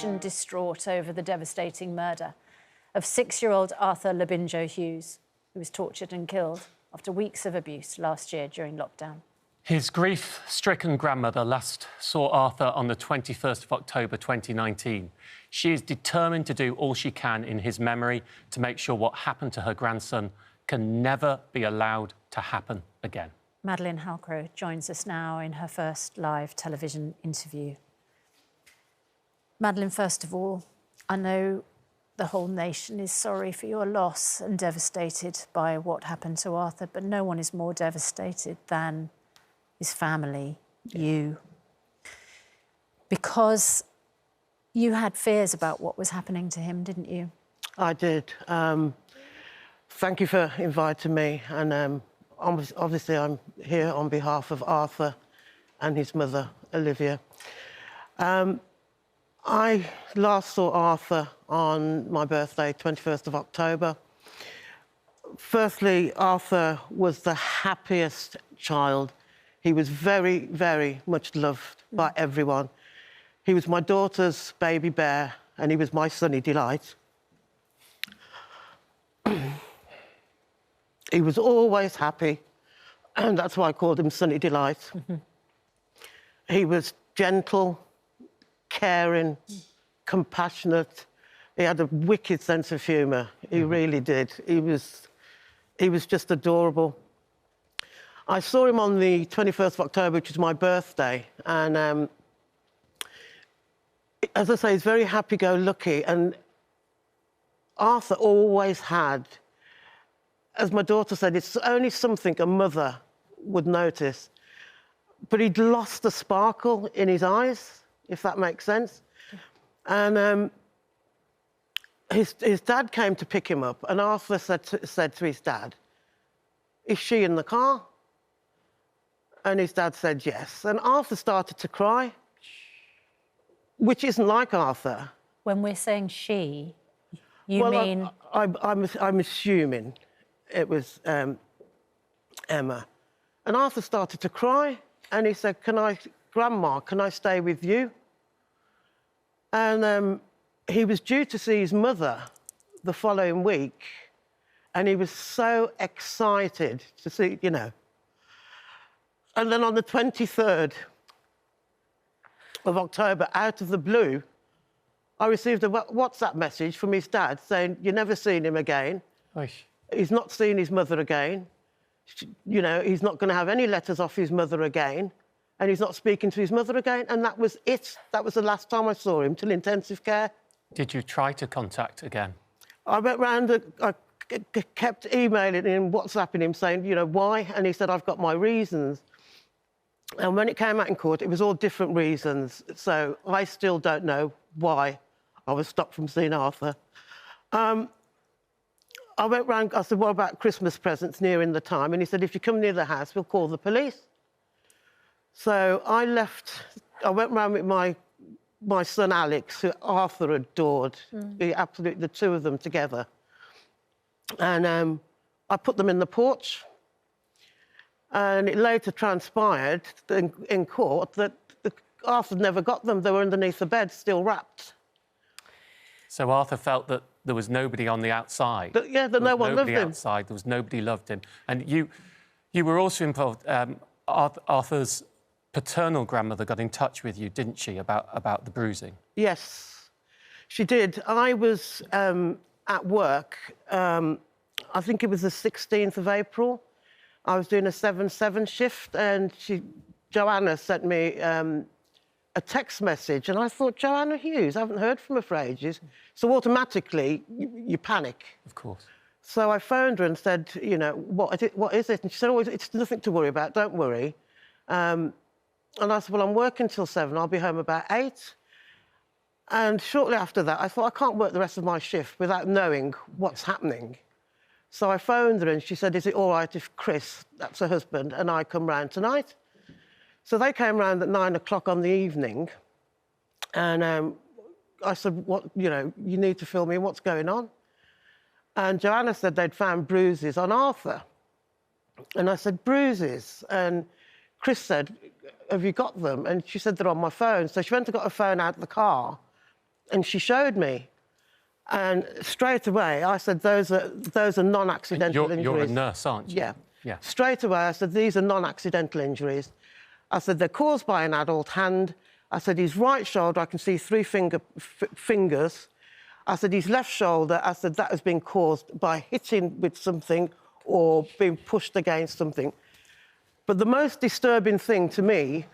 nation distraught over the devastating murder of 6-year-old Arthur Labinjo-Hughes, who was tortured and killed after weeks of abuse last year during lockdown. His grief-stricken grandmother last saw Arthur on the 21st of October 2019. She is determined to do all she can in his memory to make sure what happened to her grandson can never be allowed to happen again. Madeleine Halcrow joins us now in her first live television interview. Madeleine, first of all, I know the whole nation is sorry for your loss and devastated by what happened to Arthur, but no one is more devastated than his family, you. Because you had fears about what was happening to him, didn't you? I did. Thank you for inviting me. And obviously I'm here on behalf of Arthur and his mother, Olivia. I last saw Arthur on my birthday, 21st of October. Firstly, Arthur was the happiest child. He was very, very much loved by everyone. He was my daughter's baby bear, and he was my sunny delight. He was always happy, and that's why I called him Sunny Delight. He was gentle, caring, compassionate. He had a wicked sense of humour. He really did. He was just adorable. I saw him on the 21st of October, which is my birthday, and as I say, he's very happy-go-lucky, and Arthur always had, as my daughter said, it's only something a mother would notice, but he'd lost the sparkle in his eyes, if that makes sense. And his dad came to pick him up, and Arthur said to his dad, "Is she in the car?" And his dad said yes. And Arthur started to cry, which isn't like Arthur. When we're saying she, you mean... I'm assuming it was Emma. And Arthur started to cry, and he said, "Grandma, can I stay with you?" And he was due to see his mother the following week, and he was so excited to see, you know. And then on the 23rd of October, out of the blue, I received a WhatsApp message from his dad saying, "You've never seen him again. Oish. He's not seen his mother again. You know, he's not going to have any letters off his mother again, and he's not speaking to his mother again." And that was it. That was the last time I saw him, till intensive care. Did you try to contact again? I went round, I kept emailing him, WhatsApping him, saying, you know, why? And he said, "I've got my reasons." And when it came out in court, it was all different reasons. So I still don't know why I was stopped from seeing Arthur. I went round, I said, "What about Christmas presents nearing the time?" And he said, "If you come near the house, we'll call the police." So I went round with my son Alex, who Arthur adored. Absolutely, the two of them together. And I put them in the porch. And it later transpired in court that Arthur never got them. They were underneath the bed, still wrapped. So Arthur felt that there was nobody on the outside. That no one loved him. Outside, there was nobody loved him. And you were also involved. Arthur's paternal grandmother got in touch with you, didn't she, about the bruising? Yes, she did. I was at work. I think it was the 16th of April. I was doing a 7/7 shift, and Joanna sent me a text message, and I thought, Joanna Hughes, I haven't heard from her for ages. So automatically, you panic. Of course. So I phoned her and said, you know, what is it? And she said, "Oh, it's nothing to worry about, don't worry." And I said, "Well, I'm working till 7, I'll be home about 8. And shortly after that, I thought, I can't work the rest of my shift without knowing what's happening. So I phoned her, and she said, "Is it all right if Chris, that's her husband, and I come round tonight?" So they came round at 9 o'clock on the evening, and I said, "What, you know, you need to fill me in, what's going on?" And Joanna said they'd found bruises on Arthur. And I said, "Bruises?" And Chris said, "Have you got them?" And she said, "They're on my phone." So she went and got her phone out of the car, and she showed me. And straight away, I said, those are non-accidental injuries. You're a nurse, aren't you? Yeah. Yeah. Straight away, I said, these are non-accidental injuries. I said, they're caused by an adult hand. I said, his right shoulder, I can see 3 fingers. I said, his left shoulder, I said, that has been caused by hitting with something or being pushed against something. But the most disturbing thing to me,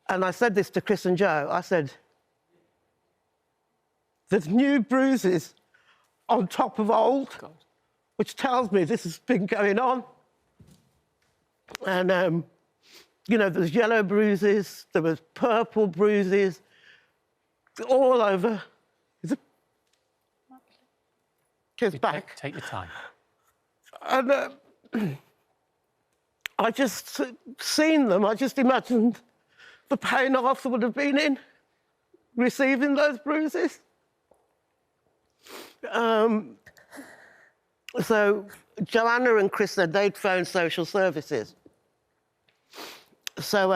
and I said this to Chris and Joe, I said, there's new bruises on top of old, which tells me this has been going on. And, you know, there's yellow bruises, there was purple bruises, all over his back. Take your time. And I just seen them, I just imagined the pain Arthur would have been in, receiving those bruises. So Joanna and Chris said they'd phoned social services. So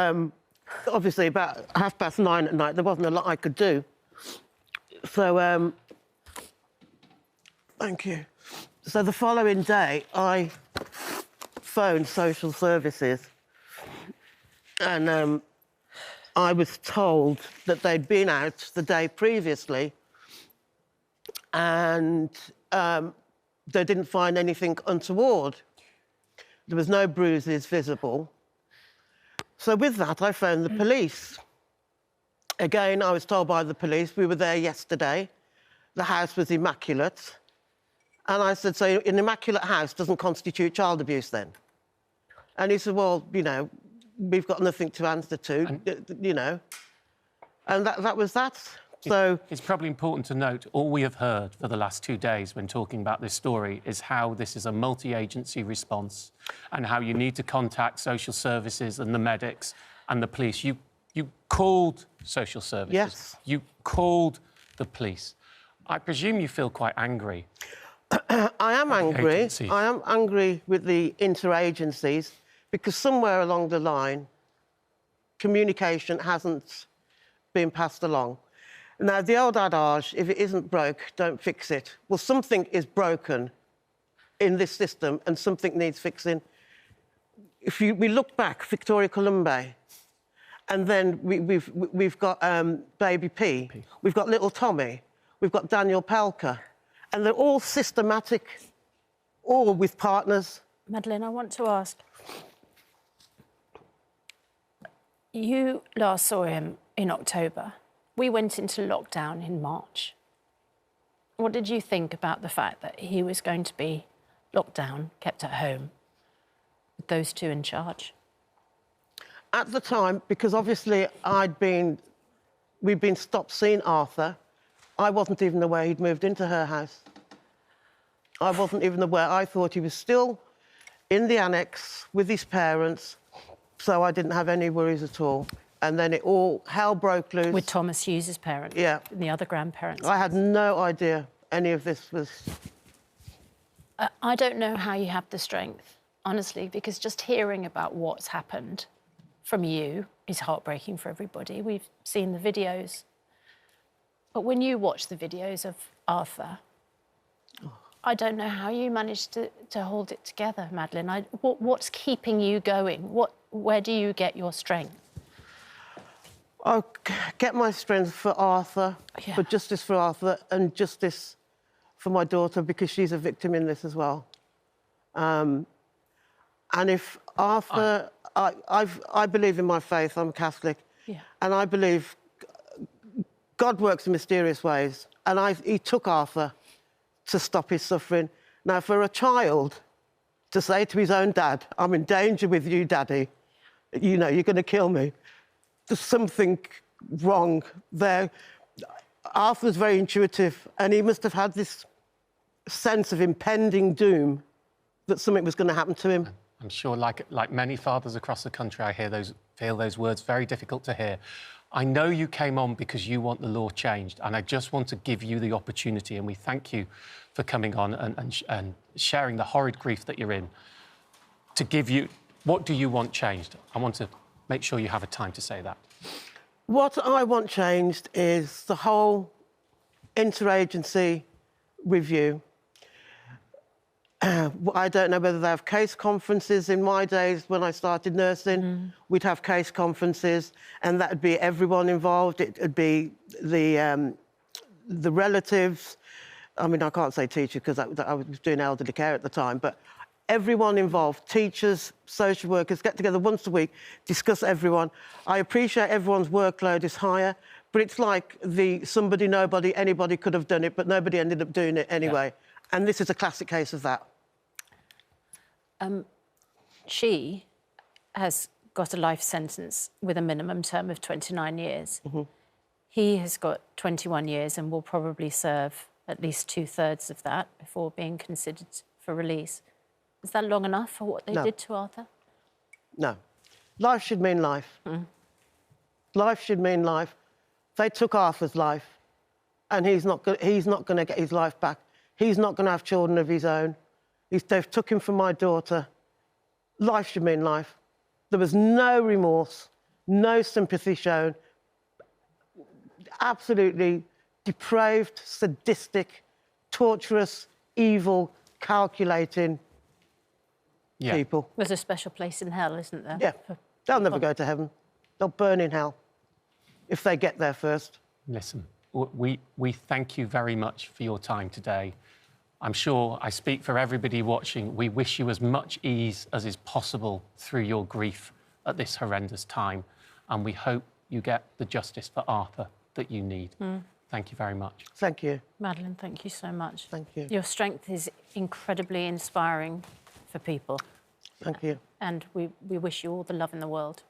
obviously about 9:30 at night, there wasn't a lot I could do. So, thank you. So the following day, I phoned social services and I was told that they'd been out the day previously and they didn't find anything untoward. There was no bruises visible. So with that, I phoned the police. Again, I was told by the police, we were there yesterday, the house was immaculate. And I said, so an immaculate house doesn't constitute child abuse then? And he said, well, you know, we've got nothing to answer to, you know. And that was that. So it's probably important to note, all we have heard for the last 2 days when talking about this story is how this is a multi-agency response and how you need to contact social services and the medics and the police. You called social services. Yes. You called the police. I presume you feel quite angry. I am angry. Agencies. I am angry with the interagencies because somewhere along the line, communication hasn't been passed along. Now, the old adage, if it isn't broke, don't fix it. Well, something is broken in this system and something needs fixing. If we look back, Victoria Columbe, and then we've got Baby P, we've got Little Tommy, we've got Daniel Pelker, and they're all systematic, all with partners. Madeleine, I want to ask, you last saw him in October. We went into lockdown in March. What did you think about the fact that he was going to be locked down, kept at home, with those two in charge? At the time, because obviously we'd been stopped seeing Arthur, I wasn't even aware he'd moved into her house. I wasn't even aware. I thought he was still in the annex with his parents, so I didn't have any worries at all. And then hell broke loose. With Thomas Hughes' parents? Yeah. And the other grandparents? I had no idea any of this was... I don't know how you have the strength, honestly, because just hearing about what's happened from you is heartbreaking for everybody. We've seen the videos. But when you watch the videos of Arthur, I don't know how you managed to hold it together, Madeleine. What's keeping you going? Where do you get your strength? I get my strength for Arthur, for justice for Arthur and justice for my daughter because she's a victim in this as well. And if Arthur... I believe in my faith, I'm a Catholic, and I believe God works in mysterious ways, and he took Arthur to stop his suffering. Now, for a child to say to his own dad, I'm in danger with you, Daddy, you know, you're going to kill me, there's something wrong there. Arthur's very intuitive, and he must have had this sense of impending doom that something was going to happen to him. I'm sure, like many fathers across the country, I feel those words very difficult to hear. I know you came on because you want the law changed, and I just want to give you the opportunity, and we thank you for coming on and sharing the horrid grief that you're in, to give you... What do you want changed? I want to make sure you have a time to say that. What I want changed is the whole interagency review. I don't know whether they have case conferences. In my days, when I started nursing, we'd have case conferences, and that would be everyone involved. It would be the relatives. I mean, I can't say teachers because I was doing elderly care at the time, but everyone involved, teachers, social workers, get together once a week, discuss everyone. I appreciate everyone's workload is higher, but it's like somebody, nobody, anybody could have done it, but nobody ended up doing it anyway. Yeah. And this is a classic case of that. She has got a life sentence with a minimum term of 29 years. He has got 21 years and will probably serve at least 2/3 of that before being considered for release. Is that long enough for what they did to Arthur? No. Life should mean life. Life should mean life. They took Arthur's life, and he's not going to get his life back. He's not going to have children of his own. They've took him from my daughter. Life should mean life. There was no remorse, no sympathy shown. Absolutely depraved, sadistic, torturous, evil, calculating people. There's a special place in hell, isn't there? Yeah. They'll never go to heaven. They'll burn in hell if they get there first. Listen, we thank you very much for your time today. I'm sure I speak for everybody watching. We wish you as much ease as is possible through your grief at this horrendous time. And we hope you get the justice for Arthur that you need. Thank you very much. Thank you. Madeleine, thank you so much. Thank you. Your strength is incredibly inspiring for people. Thank you. And we wish you all the love in the world.